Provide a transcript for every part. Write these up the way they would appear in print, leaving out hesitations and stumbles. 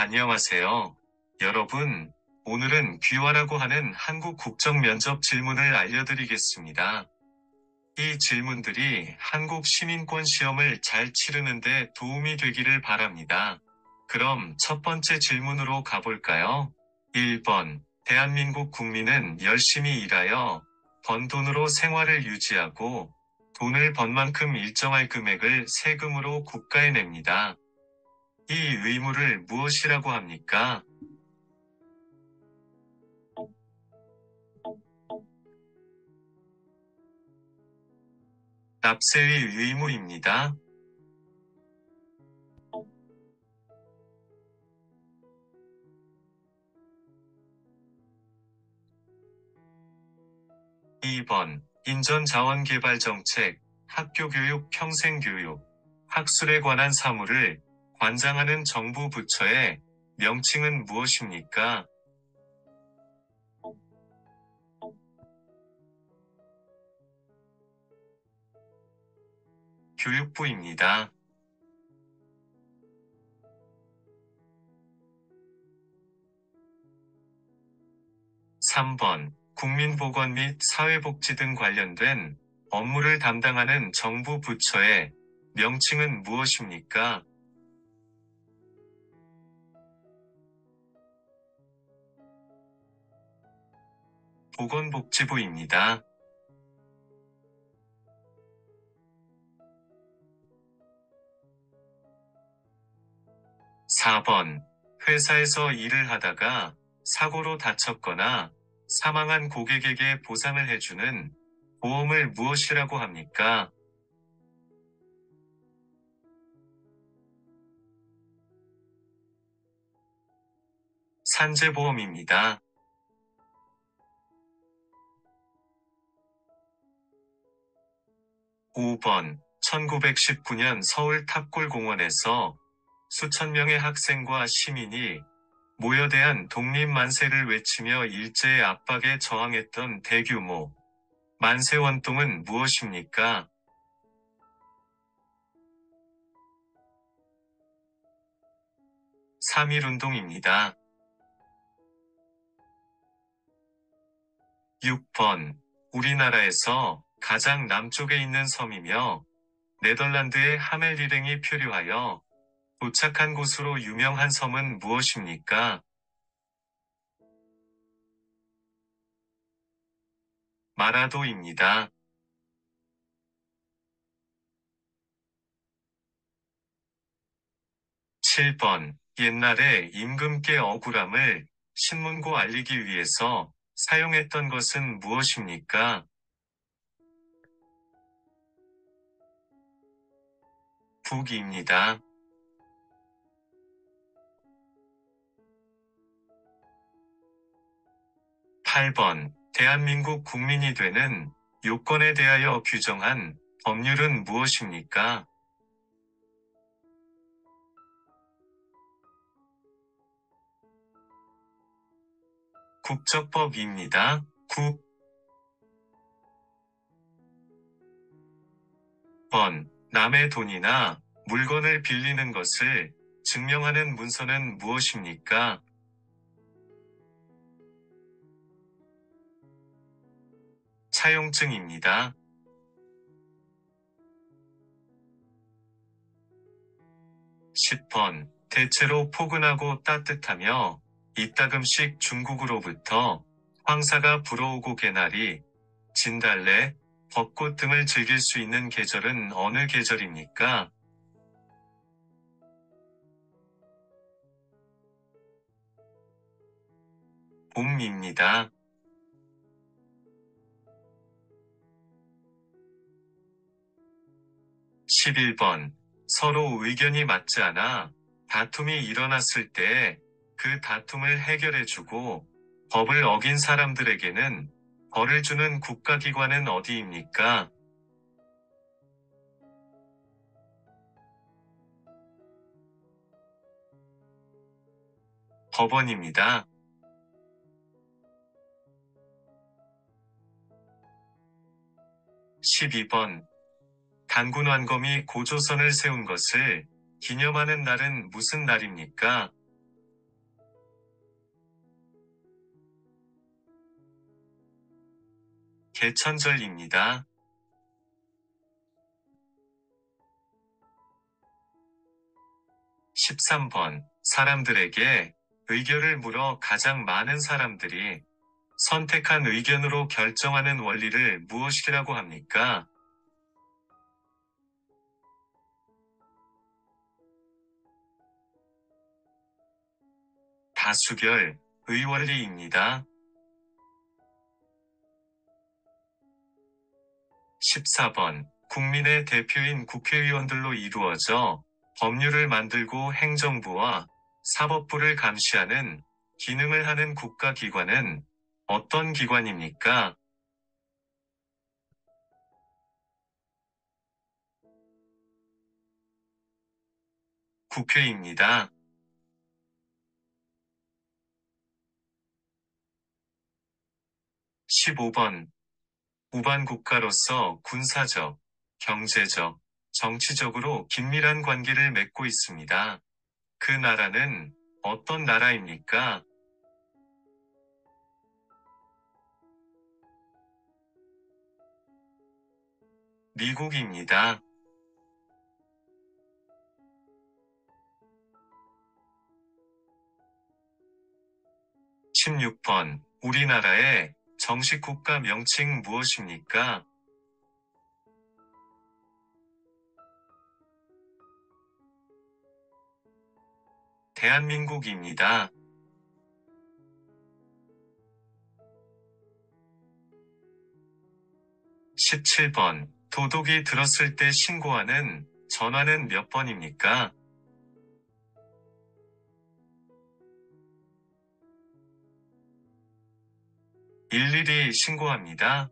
안녕하세요. 여러분, 오늘은 귀화라고 하는 한국 국적 면접 질문을 알려드리겠습니다. 이 질문들이 한국 시민권 시험을 잘 치르는데 도움이 되기를 바랍니다. 그럼 첫 번째 질문으로 가볼까요? 1번. 대한민국 국민은 열심히 일하여 번 돈으로 생활을 유지하고 돈을 번 만큼 일정할 금액을 세금으로 국가에 냅니다. 이 의무를 무엇이라고 합니까? 납세의 의무입니다. 2번. 인전자원개발정책, 학교교육, 평생교육, 학술에 관한 사무를 관장하는 정부 부처의 명칭은 무엇입니까? 교육부입니다. 3번. 국민보건 및 사회복지 등 관련된 업무를 담당하는 정부 부처의 명칭은 무엇입니까? 보건복지부입니다. 4번. 회사에서 일을 하다가 사고로 다쳤거나 사망한 고객에게 보상을 해주는 보험을 무엇이라고 합니까? 산재보험입니다. 5번. 1919년 서울 탑골공원에서 수천 명의 학생과 시민이 모여대한 독립만세를 외치며 일제의 압박에 저항했던 대규모 만세원동은 무엇입니까? 3.1운동입니다. 6번. 우리나라에서 가장 남쪽에 있는 섬이며 네덜란드의 하멜리랭이 표류하여 도착한 곳으로 유명한 섬은 무엇입니까? 마라도입니다. 7번. 옛날에 임금께 억울함을 신문고 알리기 위해서 사용했던 것은 무엇입니까? 북입니다. 8번. 대한민국 국민이 되는 요건에 대하여 규정한 법률은 무엇입니까? 국적법입니다. 9번. 남의 돈이나 물건을 빌리는 것을 증명하는 문서는 무엇입니까? 차용증입니다. 10번. 대체로 포근하고 따뜻하며 이따금씩 중국으로부터 황사가 불어오고 개나리, 진달래, 벚꽃 등을 즐길 수 있는 계절은 어느 계절입니까? 봄입니다. 11번. 서로 의견이 맞지 않아 다툼이 일어났을 때 그 다툼을 해결해주고 법을 어긴 사람들에게는 벌을 주는 국가기관은 어디입니까? 법원입니다. 12번. 단군완검이 고조선을 세운 것을 기념하는 날은 무슨 날입니까? 개천절입니다. 13번. 사람들에게 의견을 물어 가장 많은 사람들이 선택한 의견으로 결정하는 원리를 무엇이라고 합니까? 다수결, 의원리입니다. 14번. 국민의 대표인 국회의원들로 이루어져 법률을 만들고 행정부와 사법부를 감시하는 기능을 하는 국가기관은 어떤 기관입니까? 국회입니다. 15번. 우방 국가로서 군사적, 경제적, 정치적으로 긴밀한 관계를 맺고 있습니다. 그 나라는 어떤 나라입니까? 미국입니다. 16번. 우리나라의 정식 국가 명칭 무엇입니까? 대한민국입니다. 17번. 도둑이 들었을 때 신고하는 전화는 몇 번입니까? 일일이 신고합니다.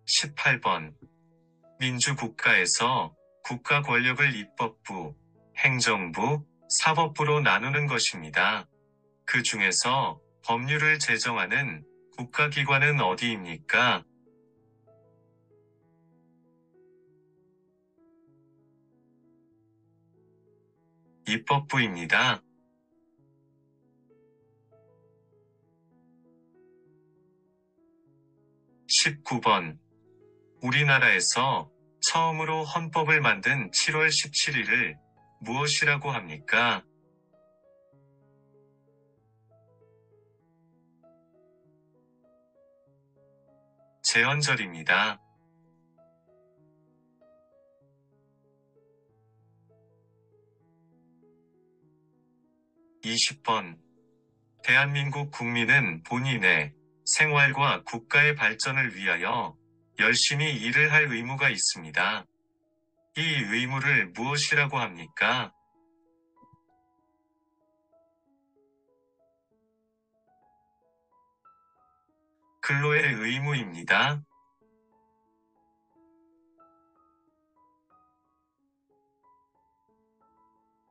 18번. 민주국가에서 국가 권력을 입법부, 행정부, 사법부로 나누는 것입니다. 그 중에서 법률을 제정하는 국가기관은 어디입니까? 입법부입니다. 19번. 우리나라에서 처음으로 헌법을 만든 7월 17일을 무엇이라고 합니까? 제헌절입니다. 20번. 대한민국 국민은 본인의 생활과 국가의 발전을 위하여 열심히 일을 할 의무가 있습니다. 이 의무를 무엇이라고 합니까? 근로의 의무입니다.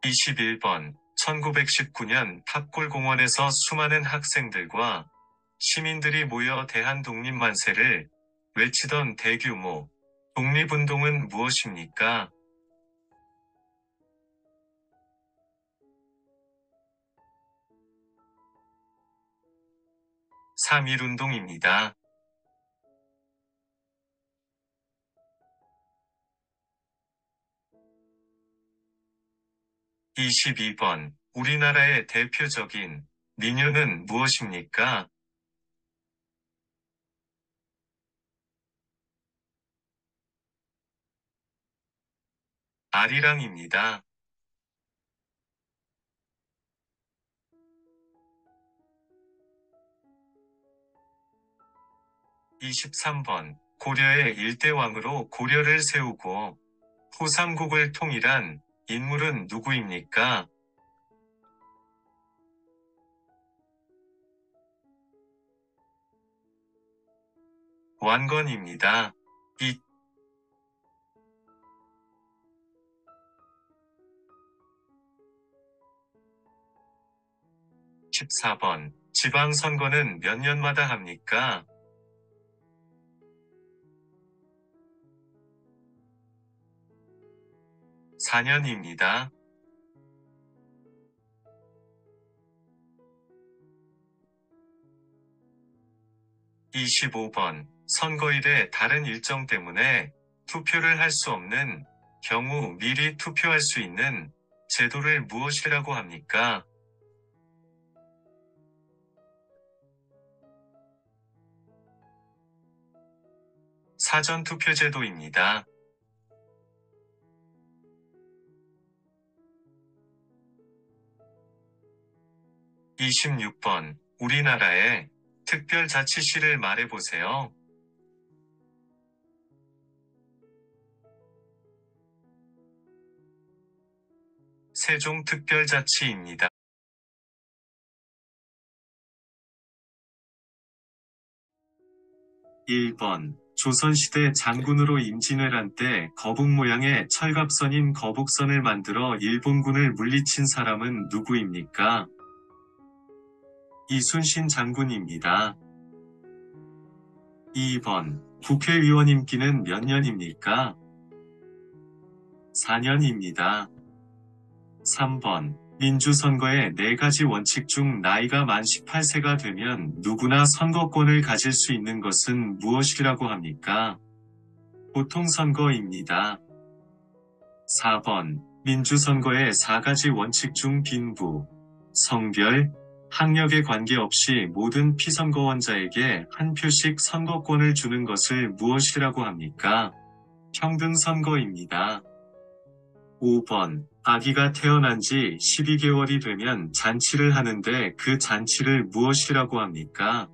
21번. 1919년 탑골공원에서 수많은 학생들과 시민들이 모여 대한독립만세를 외치던 대규모 독립운동은 무엇입니까? 3.1운동입니다. 22번. 우리나라의 대표적인 민요는 무엇입니까? 아리랑입니다. 23번. 고려의 일대왕으로 고려를 세우고 후삼국을 통일한 인물은 누구입니까? 완건입니다. 14번. 지방선거는 몇 년마다 합니까? 4년입니다. 25번. 선거일에 다른 일정 때문에 투표를 할 수 없는 경우 미리 투표할 수 있는 제도를 무엇이라고 합니까? 사전투표제도입니다. 26번. 우리나라의 특별자치시를 말해보세요. 세종특별자치입니다. 1번. 조선시대 장군으로 임진왜란 때 거북 모양의 철갑선인 거북선을 만들어 일본군을 물리친 사람은 누구입니까? 이순신 장군입니다. 2번. 국회의원 임기는 몇 년입니까? 4년입니다. 3번. 민주선거의 4가지 원칙 중 나이가 만 18세가 되면 누구나 선거권을 가질 수 있는 것은 무엇이라고 합니까? 보통선거입니다. 4번. 민주선거의 4가지 원칙 중 빈부, 성별, 학력에 관계없이 모든 피선거원자에게 한 표씩 선거권을 주는 것을 무엇이라고 합니까? 평등선거입니다. 5번. 아기가 태어난 지 12개월이 되면 잔치를 하는데 그 잔치를 무엇이라고 합니까?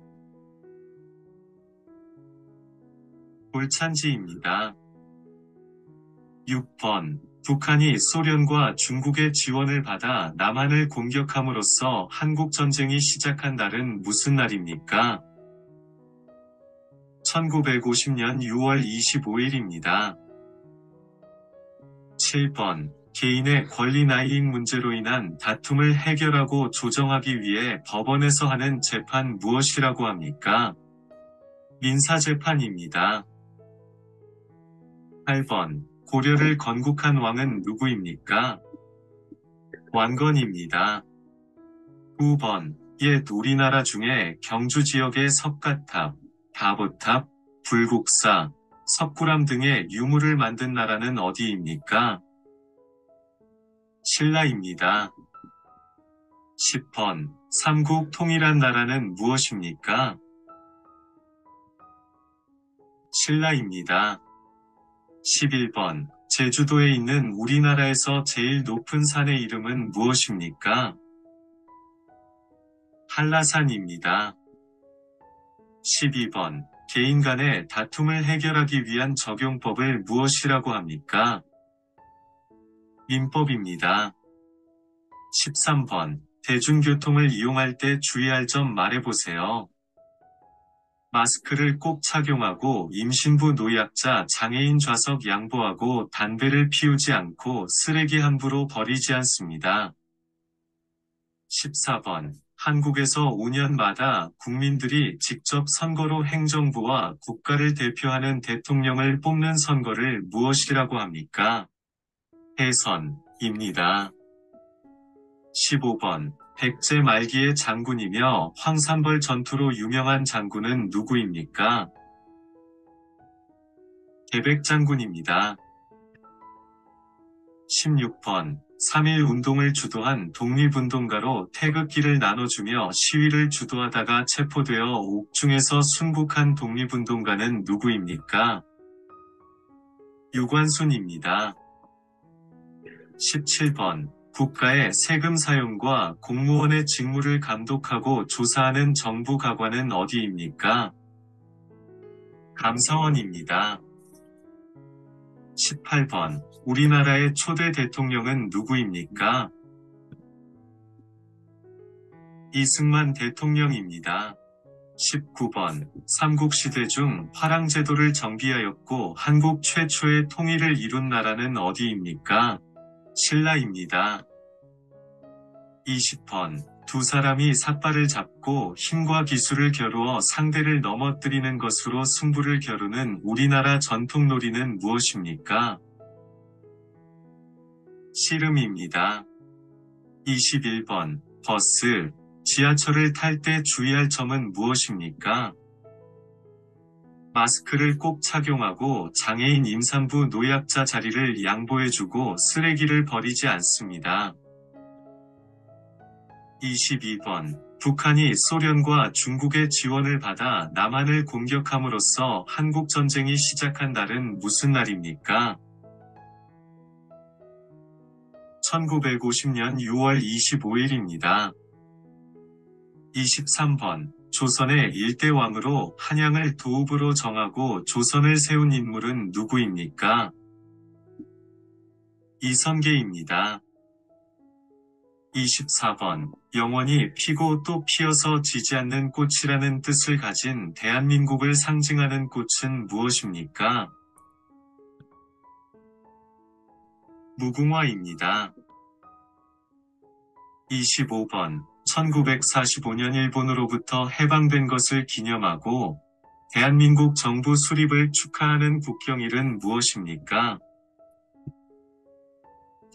돌잔치입니다. 6번. 북한이 소련과 중국의 지원을 받아 남한을 공격함으로써 한국전쟁이 시작한 날은 무슨 날입니까? 1950년 6월 25일입니다. 7번. 개인의 권리나이익 문제로 인한 다툼을 해결하고 조정하기 위해 법원에서 하는 재판 무엇이라고 합니까? 민사재판입니다. 8번. 고려를 건국한 왕은 누구입니까? 왕건입니다. 9번. 옛 우리나라 중에 경주 지역의 석가탑, 다보탑, 불국사, 석굴암 등의 유물을 만든 나라는 어디입니까? 신라입니다. 10번. 삼국 통일한 나라는 무엇입니까? 신라입니다. 11번. 제주도에 있는 우리나라에서 제일 높은 산의 이름은 무엇입니까? 한라산입니다. 12번. 개인 간의 다툼을 해결하기 위한 적용법을 무엇이라고 합니까? 민법입니다. 13번. 대중교통을 이용할 때 주의할 점 말해보세요. 마스크를 꼭 착용하고 임신부 노약자 장애인 좌석 양보하고 담배를 피우지 않고 쓰레기 함부로 버리지 않습니다. 14번. 한국에서 5년마다 국민들이 직접 선거로 행정부와 국가를 대표하는 대통령을 뽑는 선거를 무엇이라고 합니까? 대선입니다. 15번. 백제 말기의 장군이며 황산벌 전투로 유명한 장군은 누구입니까? 계백장군입니다. 16번. 3.1 운동을 주도한 독립운동가로 태극기를 나눠주며 시위를 주도하다가 체포되어 옥중에서 순국한 독립운동가는 누구입니까? 유관순입니다. 17번. 국가의 세금 사용과 공무원의 직무를 감독하고 조사하는 정부 가관은 어디입니까? 감사원입니다. 18번. 우리나라의 초대 대통령은 누구입니까? 이승만 대통령입니다. 19번. 삼국시대 중 화랑제도를 정비하였고 한국 최초의 통일을 이룬 나라는 어디입니까? 신라입니다. 20번. 두 사람이 삿발을 잡고 힘과 기술을 겨루어 상대를 넘어뜨리는 것으로 승부를 겨루는 우리나라 전통 놀이는 무엇입니까? 씨름입니다. 21번. 버스, 지하철을 탈 때 주의할 점은 무엇입니까? 마스크를 꼭 착용하고 장애인 임산부 노약자 자리를 양보해주고 쓰레기를 버리지 않습니다. 22번. 북한이 소련과 중국의 지원을 받아 남한을 공격함으로써 한국전쟁이 시작한 날은 무슨 날입니까? 1950년 6월 25일입니다. 23번. 조선의 일대 왕으로 한양을 도읍으로 정하고 조선을 세운 인물은 누구입니까? 이성계입니다. 24번. 영원히 피고 또 피어서 지지 않는 꽃이라는 뜻을 가진 대한민국을 상징하는 꽃은 무엇입니까? 무궁화입니다. 25번. 1945년 일본으로부터 해방된 것을 기념하고 대한민국 정부 수립을 축하하는 국경일은 무엇입니까?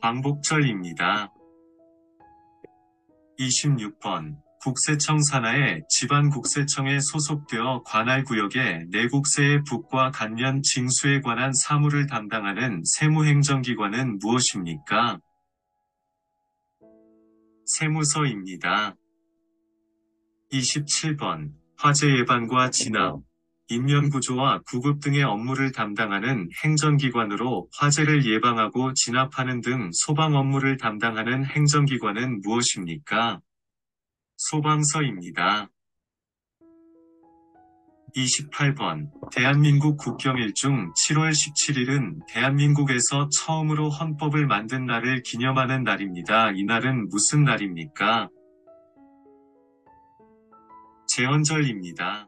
광복절입니다. 26번. 국세청 산하의 지방국세청에 소속되어 관할구역의 내국세의 북과 간면 징수에 관한 사무를 담당하는 세무행정기관은 무엇입니까? 세무서입니다. 27번. 화재 예방과 진압, 인면구조와 구급 등의 업무를 담당하는 행정기관으로 화재를 예방하고 진압하는 등 소방 업무를 담당하는 행정기관은 무엇입니까? 소방서입니다. 28번. 대한민국 국경일 중 7월 17일은 대한민국에서 처음으로 헌법을 만든 날을 기념하는 날입니다. 이 날은 무슨 날입니까? 제헌절입니다.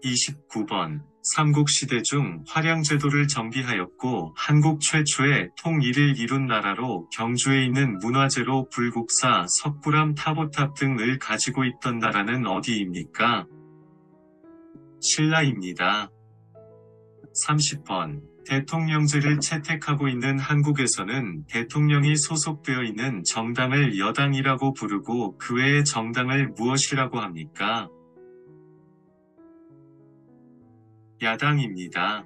29번. 삼국시대 중 화량제도를 정비하였고 한국 최초의 통일을 이룬 나라로 경주에 있는 문화재로 불국사, 석굴암, 타보탑 등을 가지고 있던 나라는 어디입니까? 신라입니다. 30번. 대통령제를 채택하고 있는 한국에서는 대통령이 소속되어 있는 정당을 여당이라고 부르고 그 외의 정당을 무엇이라고 합니까? 야당입니다.